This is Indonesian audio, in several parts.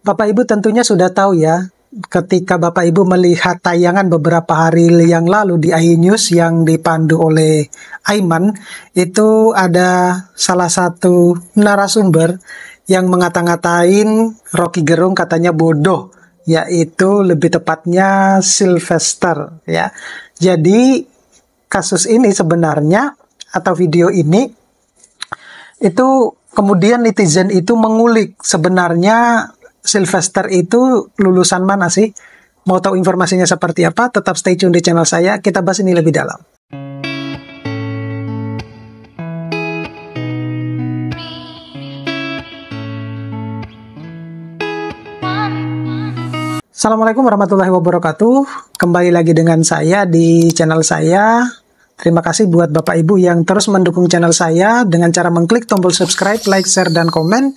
Bapak Ibu tentunya sudah tahu ya, ketika Bapak Ibu melihat tayangan beberapa hari yang lalu di iNews yang dipandu oleh Aiman, itu ada salah satu narasumber yang ngata-ngatain Rocky Gerung katanya bodoh, yaitu lebih tepatnya Sylvester ya. Jadi kasus ini sebenarnya atau video ini itu kemudian netizen itu mengulik sebenarnya Sylvester itu lulusan mana sih? Mau tahu informasinya seperti apa? Tetap stay tune di channel saya. Kita bahas ini lebih dalam. Assalamualaikum warahmatullahi wabarakatuh. Kembali lagi dengan saya di channel saya. Terima kasih buat Bapak Ibu yang terus mendukung channel saya dengan cara mengklik tombol subscribe, like, share, dan komen.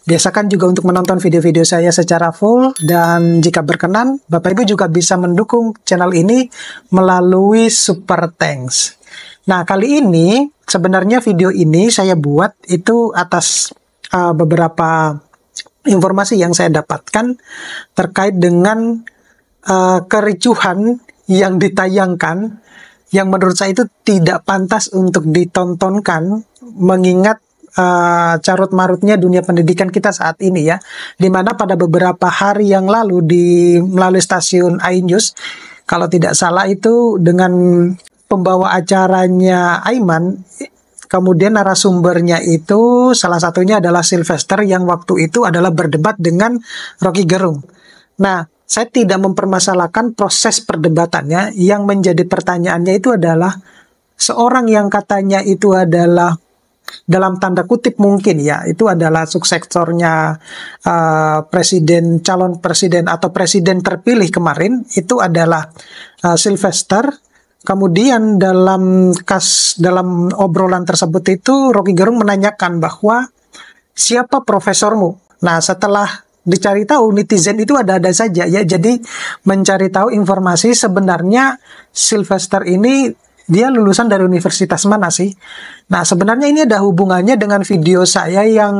Biasakan juga untuk menonton video-video saya secara full, dan jika berkenan, Bapak Ibu juga bisa mendukung channel ini melalui Super Thanks. Nah, kali ini sebenarnya video ini saya buat itu atas beberapa informasi yang saya dapatkan terkait dengan kericuhan yang ditayangkan yang menurut saya itu tidak pantas untuk ditontonkan, mengingat carut marutnya dunia pendidikan kita saat ini ya, dimana pada beberapa hari yang lalu melalui stasiun iNews, kalau tidak salah itu dengan pembawa acaranya Aiman, kemudian narasumbernya itu salah satunya adalah Sylvester yang waktu itu adalah berdebat dengan Rocky Gerung. Nah, saya tidak mempermasalahkan proses perdebatannya, yang menjadi pertanyaannya itu adalah seorang yang katanya itu adalah dalam tanda kutip mungkin ya, itu adalah suksesornya calon presiden atau presiden terpilih kemarin, itu adalah Sylvester. Kemudian dalam obrolan tersebut itu Rocky Gerung menanyakan bahwa siapa profesormu? Nah, setelah dicari tahu, netizen itu ada-ada saja ya, jadi mencari tahu informasi sebenarnya Sylvester ini dia lulusan dari universitas mana sih? Nah, sebenarnya ini ada hubungannya dengan video saya yang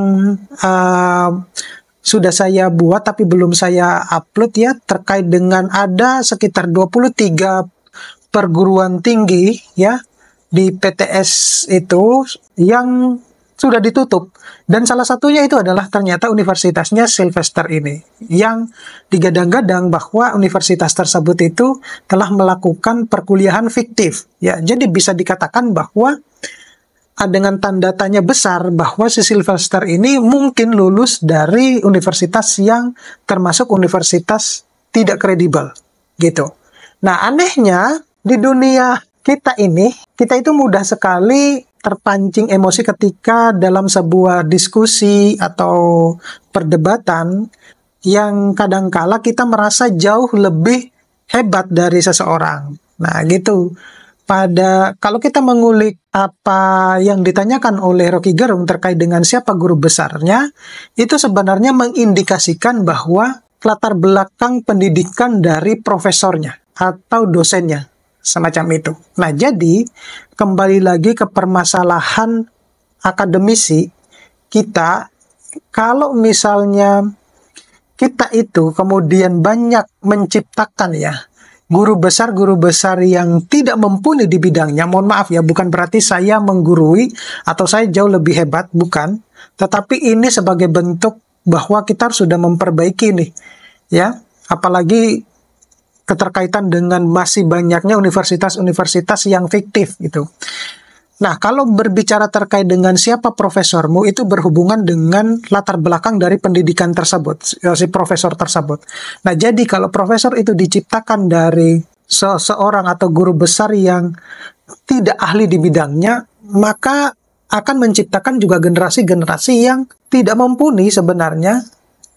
sudah saya buat tapi belum saya upload ya, terkait dengan ada sekitar 23 perguruan tinggi ya di PTS itu yang sudah ditutup, dan salah satunya itu adalah ternyata universitasnya Sylvester ini, yang digadang-gadang bahwa universitas tersebut itu telah melakukan perkuliahan fiktif ya. Jadi bisa dikatakan bahwa dengan tanda tanya besar bahwa si Sylvester ini mungkin lulus dari universitas yang termasuk universitas tidak kredibel gitu. Nah, anehnya di dunia kita ini, kita itu mudah sekali terpancing emosi ketika dalam sebuah diskusi atau perdebatan yang kadangkala kita merasa jauh lebih hebat dari seseorang. Nah, gitu. Kalau kita mengulik apa yang ditanyakan oleh Rocky Gerung terkait dengan siapa guru besarnya, itu sebenarnya mengindikasikan bahwa latar belakang pendidikan dari profesornya atau dosennya, semacam itu. Nah, jadi kembali lagi ke permasalahan akademisi kita, kalau misalnya kita itu kemudian banyak menciptakan ya guru besar yang tidak mumpuni di bidangnya. Mohon maaf ya, bukan berarti saya menggurui atau saya jauh lebih hebat, bukan. Tetapi ini sebagai bentuk bahwa kita sudah memperbaiki nih ya, apalagi keterkaitan dengan masih banyaknya universitas-universitas yang fiktif gitu. Nah, kalau berbicara terkait dengan siapa profesormu, itu berhubungan dengan latar belakang dari pendidikan tersebut, si profesor tersebut. Nah, jadi kalau profesor itu diciptakan dari seseorang atau guru besar yang tidak ahli di bidangnya, maka akan menciptakan juga generasi-generasi yang tidak mumpuni sebenarnya,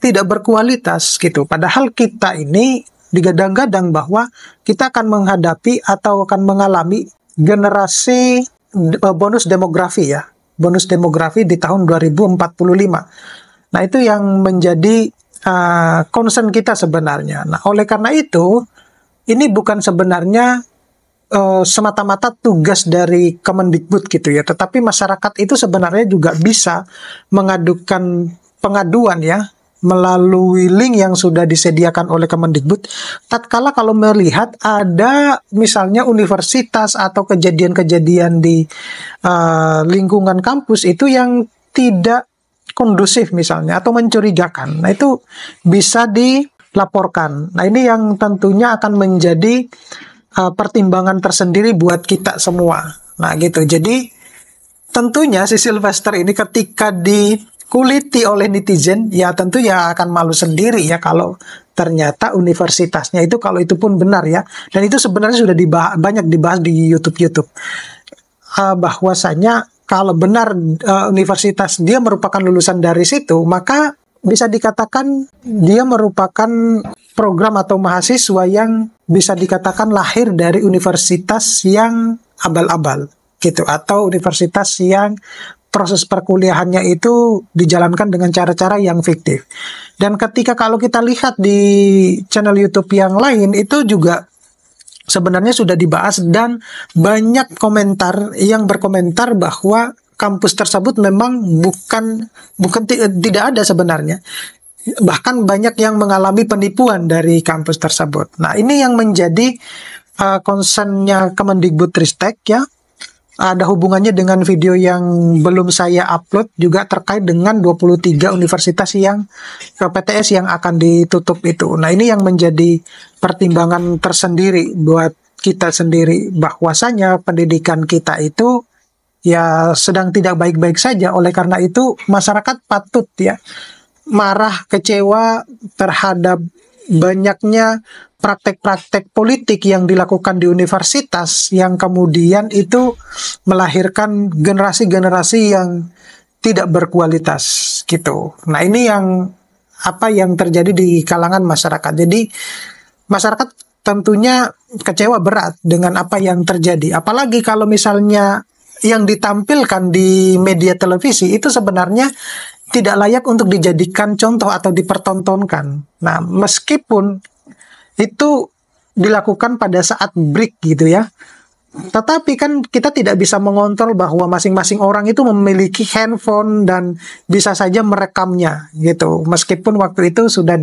tidak berkualitas gitu. Padahal kita ini digadang-gadang bahwa kita akan menghadapi atau akan mengalami generasi bonus demografi ya. Bonus demografi di tahun 2045. Nah, itu yang menjadi concern kita sebenarnya. Nah, oleh karena itu, ini bukan sebenarnya semata-mata tugas dari Kemendikbud gitu ya, tetapi masyarakat itu sebenarnya juga bisa mengadukan pengaduan ya melalui link yang sudah disediakan oleh Kemendikbud. Tatkala kalau melihat ada misalnya universitas atau kejadian-kejadian di lingkungan kampus itu yang tidak kondusif misalnya atau mencurigakan, nah itu bisa dilaporkan. Nah ini yang tentunya akan menjadi pertimbangan tersendiri buat kita semua. Nah gitu. Jadi tentunya si Sylvester ini ketika dikuliti oleh netizen, ya tentu ya akan malu sendiri ya kalau ternyata universitasnya itu, kalau itu pun benar ya. Dan itu sebenarnya sudah banyak dibahas di YouTube. Bahwasanya kalau benar universitas dia merupakan lulusan dari situ, maka bisa dikatakan dia merupakan program atau mahasiswa yang bisa dikatakan lahir dari universitas yang abal-abal gitu, atau universitas yang proses perkuliahannya itu dijalankan dengan cara-cara yang fiktif. Dan ketika kalau kita lihat di channel YouTube yang lain itu juga sebenarnya sudah dibahas, dan banyak komentar yang berkomentar bahwa kampus tersebut memang tidak ada sebenarnya. Bahkan banyak yang mengalami penipuan dari kampus tersebut. Nah, ini yang menjadi concernnya Kemendikbudristek ya. Ada hubungannya dengan video yang belum saya upload juga terkait dengan 23 universitas yang PTS yang akan ditutup itu. Nah, ini yang menjadi pertimbangan tersendiri buat kita sendiri, bahwasanya pendidikan kita itu ya sedang tidak baik-baik saja. Oleh karena itu masyarakat patut ya marah, kecewa terhadap banyaknya praktek-praktek politik yang dilakukan di universitas yang kemudian itu melahirkan generasi-generasi yang tidak berkualitas gitu. Nah, ini yang yang terjadi di kalangan masyarakat. Jadi masyarakat tentunya kecewa berat dengan apa yang terjadi. Apalagi kalau misalnya yang ditampilkan di media televisi itu sebenarnya tidak layak untuk dijadikan contoh atau dipertontonkan. Nah, meskipun itu dilakukan pada saat break gitu ya, tetapi kan kita tidak bisa mengontrol bahwa masing-masing orang itu memiliki handphone dan bisa saja merekamnya gitu. Meskipun waktu itu sudah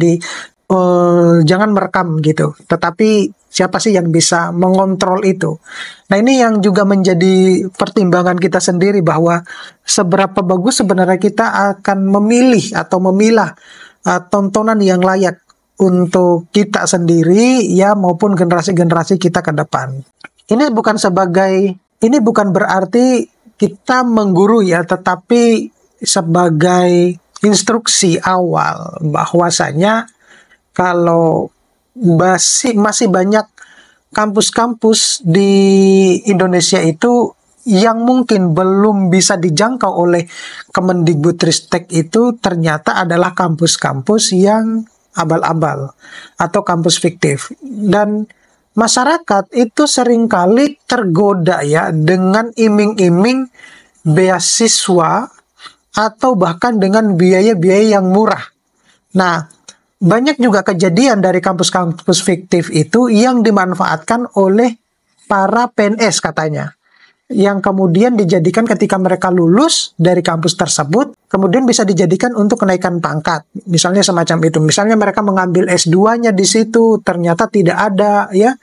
jangan merekam gitu, tetapi siapa sih yang bisa mengontrol itu? Nah, ini yang juga menjadi pertimbangan kita sendiri, bahwa seberapa bagus sebenarnya kita akan memilih atau memilah tontonan yang layak untuk kita sendiri ya, maupun generasi-generasi kita ke depan. Ini bukan berarti kita mengguru ya, tetapi sebagai instruksi awal bahwasanya kalau masih banyak kampus-kampus di Indonesia itu yang mungkin belum bisa dijangkau oleh Kemendikbudristek itu ternyata adalah kampus-kampus yang abal-abal atau kampus fiktif. Dan masyarakat itu seringkali tergoda ya dengan iming-iming beasiswa atau bahkan dengan biaya-biaya yang murah. Nah, banyak juga kejadian dari kampus-kampus fiktif itu yang dimanfaatkan oleh para PNS katanya, yang kemudian dijadikan ketika mereka lulus dari kampus tersebut, kemudian bisa dijadikan untuk kenaikan pangkat. Misalnya semacam itu. Misalnya mereka mengambil S2-nya di situ, ternyata tidak ada ya.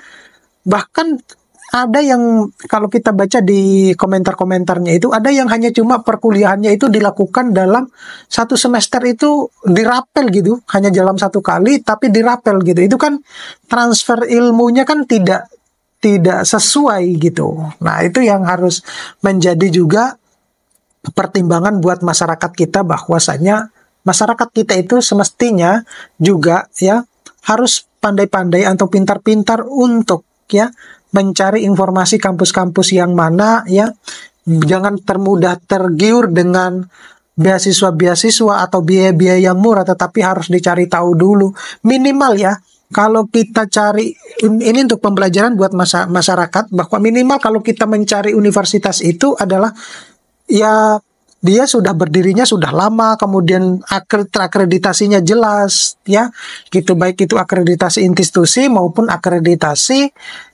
Bahkan ada yang kalau kita baca di komentar-komentarnya itu, ada yang hanya cuma perkuliahannya itu dilakukan dalam satu semester itu dirapel gitu, hanya dalam satu kali tapi dirapel gitu. Itu kan transfer ilmunya kan tidak sesuai gitu. Nah, itu yang harus menjadi juga pertimbangan buat masyarakat kita, bahwasanya masyarakat kita itu semestinya juga ya harus pandai-pandai atau pintar-pintar untuk ya mencari informasi kampus-kampus yang mana ya. Jangan tergiur dengan beasiswa-beasiswa atau biaya-biaya yang murah, tetapi harus dicari tahu dulu. Minimal ya, kalau kita cari, ini untuk pembelajaran buat masyarakat, bahwa minimal kalau kita mencari universitas itu adalah ya dia sudah berdirinya sudah lama, kemudian terakreditasinya jelas ya gitu, baik itu akreditasi institusi maupun akreditasi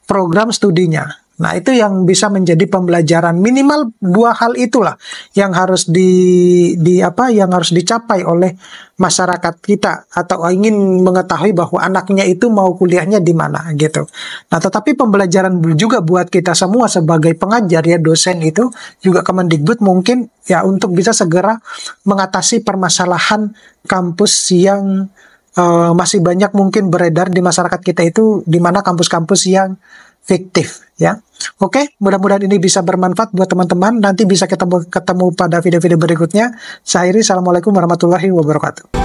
program studinya Nah, itu yang bisa menjadi pembelajaran. Minimal dua hal itulah yang harus yang harus dicapai oleh masyarakat kita, atau ingin mengetahui bahwa anaknya itu mau kuliahnya di mana gitu. Nah, tetapi pembelajaran juga buat kita semua sebagai pengajar ya, dosen itu juga Kemendikbud mungkin ya untuk bisa segera mengatasi permasalahan kampus yang masih banyak mungkin beredar di masyarakat kita itu, di mana kampus-kampus yang fiktif ya. Oke, mudah-mudahan ini bisa bermanfaat buat teman-teman. Nanti bisa ketemu pada video-video berikutnya. Saya Iri, assalamualaikum warahmatullahi wabarakatuh.